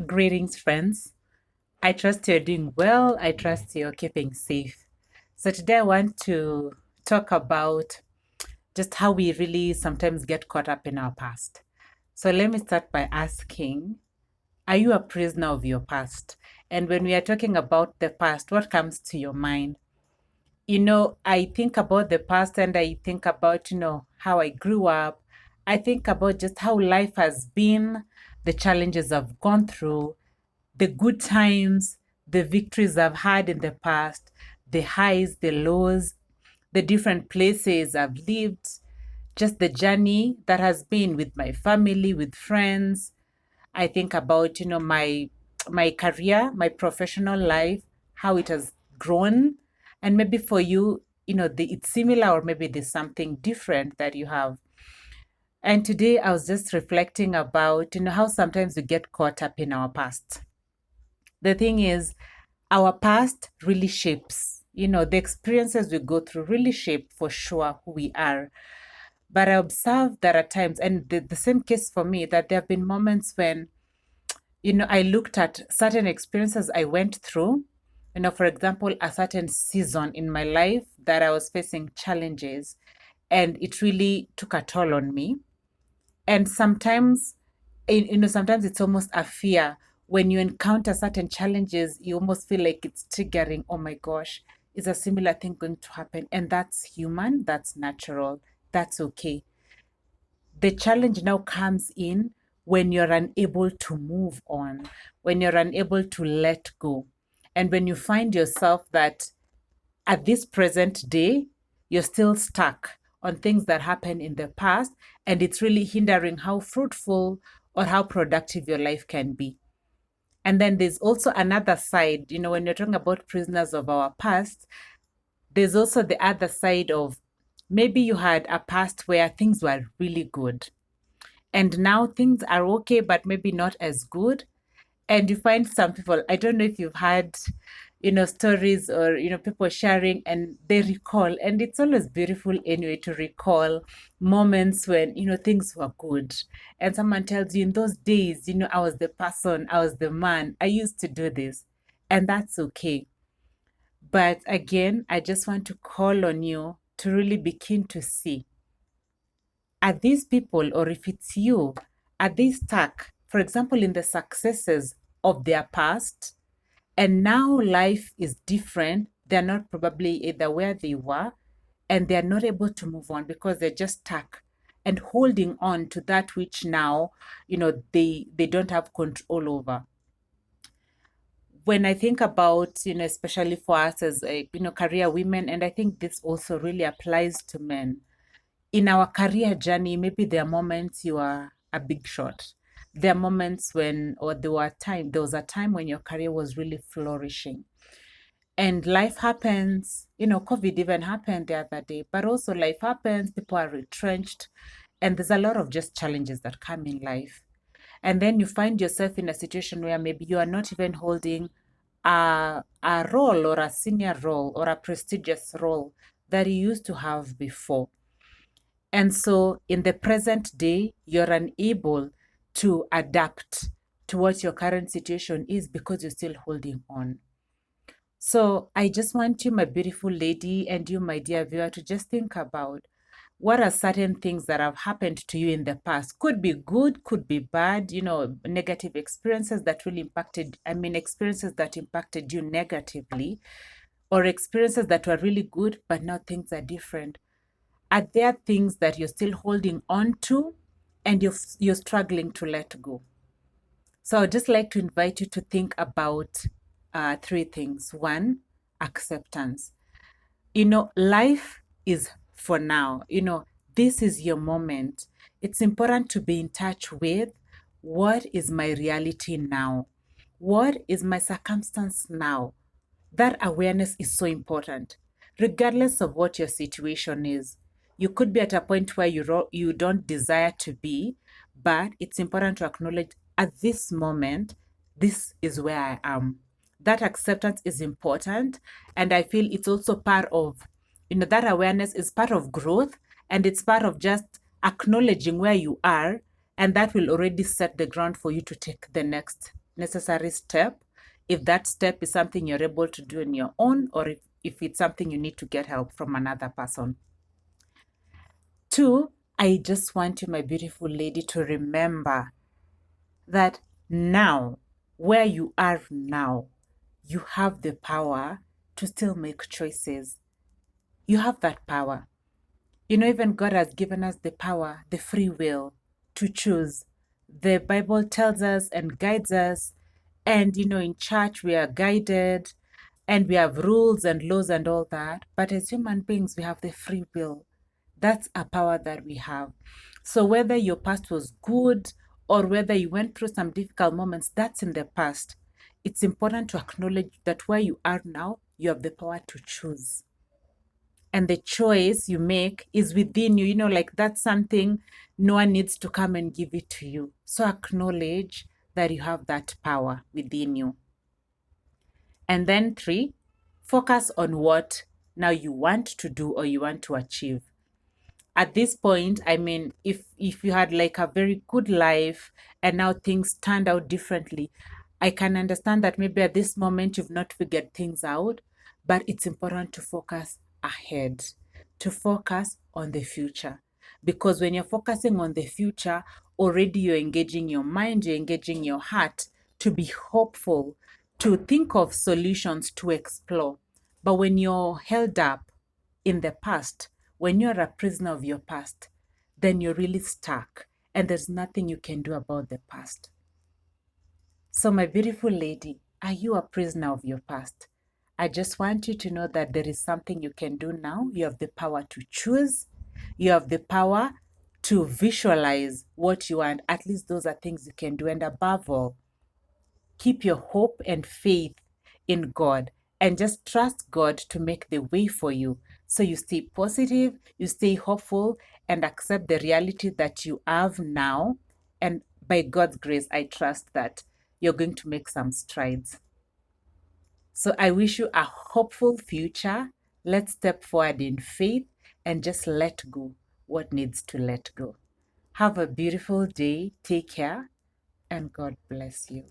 Greetings, friends. I trust you're doing well. I trust you're keeping safe. So, today I want to talk about just how we really sometimes get caught up in our past. So, let me start by asking, are you a prisoner of your past? And when we are talking about the past, what comes to your mind? I think about the past and I think about, how I grew up. I think about just how life has been, the challenges I've gone through, the good times, the victories I've had in the past, the highs, the lows, the different places I've lived, just the journey that has been with my family, with friends. I think about, my career, my professional life, how it has grown. And maybe for you, it's similar or maybe there's something different that you have. And today I was just reflecting about, how sometimes we get caught up in our past. The thing is, our past really shapes, the experiences we go through really shape for sure who we are. But I observe there are times, and the same case for me, that there have been moments when, I looked at certain experiences I went through, for example, a certain season in my life that I was facing challenges, and it really took a toll on me. And sometimes sometimes it's almost a fear when you encounter certain challenges. You almost feel like it's triggering. Oh my gosh, is a similar thing going to happen? And that's human, that's natural, that's okay. The challenge now comes in when you're unable to move on, when you're unable to let go, and when you find yourself that at this present day, you're still stuck on things that happened in the past, and it's really hindering how fruitful or how productive your life can be. And then there's also another side, when you're talking about prisoners of our past, there's also the other side of maybe you had a past where things were really good. And now things are okay, but maybe not as good. And you find some people, I don't know if you've had, stories or, people sharing and they recall. And it's always beautiful anyway to recall moments when, things were good. And someone tells you in those days, I was the person, I was the man, I used to do this. And that's okay. But again, I just want to call on you to really begin to see, are these people, or if it's you, are they stuck, for example, in the successes of their past? And now life is different. They're not probably either where they were, and they're not able to move on because they're just stuck and holding on to that which now, they don't have control over. When I think about, especially for us as, career women, and I think this also really applies to men, in our career journey, maybe there are moments you are a big shot. There are moments when, or there was a time when your career was really flourishing. And life happens, COVID even happened the other day, but also life happens, people are retrenched, and there's a lot of just challenges that come in life. And then you find yourself in a situation where maybe you are not even holding a role or a senior role or a prestigious role that you used to have before. And so in the present day, you're unable to adapt to what your current situation is because you're still holding on. So I just want you, my beautiful lady, and you, my dear viewer, to just think about, what are certain things that have happened to you in the past? Could be good, could be bad, negative experiences that really experiences that impacted you negatively, or experiences that were really good, but now things are different. Are there things that you're still holding on to and you're struggling to let go? So I'd just like to invite you to think about three things. One, acceptance. Life is for now. This is your moment. It's important to be in touch with, what is my reality now? What is my circumstance now? That awareness is so important, regardless of what your situation is. You could be at a point where you don't desire to be, but it's important to acknowledge, at this moment, this is where I am. That acceptance is important. And I feel it's also part of, that awareness is part of growth, and it's part of just acknowledging where you are. And that will already set the ground for you to take the next necessary step, if that step is something you're able to do on your own, or if it's something you need to get help from another person. 2, I just want you, my beautiful lady, to remember that now, where you are now, you have the power to still make choices. You have that power. You know, even God has given us the power, the free will to choose. The Bible tells us and guides us. And, you know, in church, we are guided and we have rules and laws and all that. But as human beings, we have the free will. That's a power that we have. So whether your past was good or whether you went through some difficult moments, that's in the past. It's important to acknowledge that where you are now, you have the power to choose. And the choice you make is within you. You know, like that's something no one needs to come and give it to you. So acknowledge that you have that power within you. And then 3, focus on what now you want to do or you want to achieve. At this point, I mean, if you had like a very good life and now things turned out differently, I can understand that maybe at this moment you've not figured things out, but it's important to focus ahead, to focus on the future. Because when you're focusing on the future, already you're engaging your mind, you're engaging your heart to be hopeful, to think of solutions, to explore. But when you're held up in the past, when you're a prisoner of your past, then you're really stuck and there's nothing you can do about the past. So, my beautiful lady, are you a prisoner of your past? I just want you to know that there is something you can do now. You have the power to choose, you have the power to visualize what you want. At least those are things you can do. And above all, keep your hope and faith in God and just trust God to make the way for you. So you stay positive, you stay hopeful, and accept the reality that you have now. And by God's grace, I trust that you're going to make some strides. So I wish you a hopeful future. Let's step forward in faith and just let go what needs to let go. Have a beautiful day. Take care, and God bless you.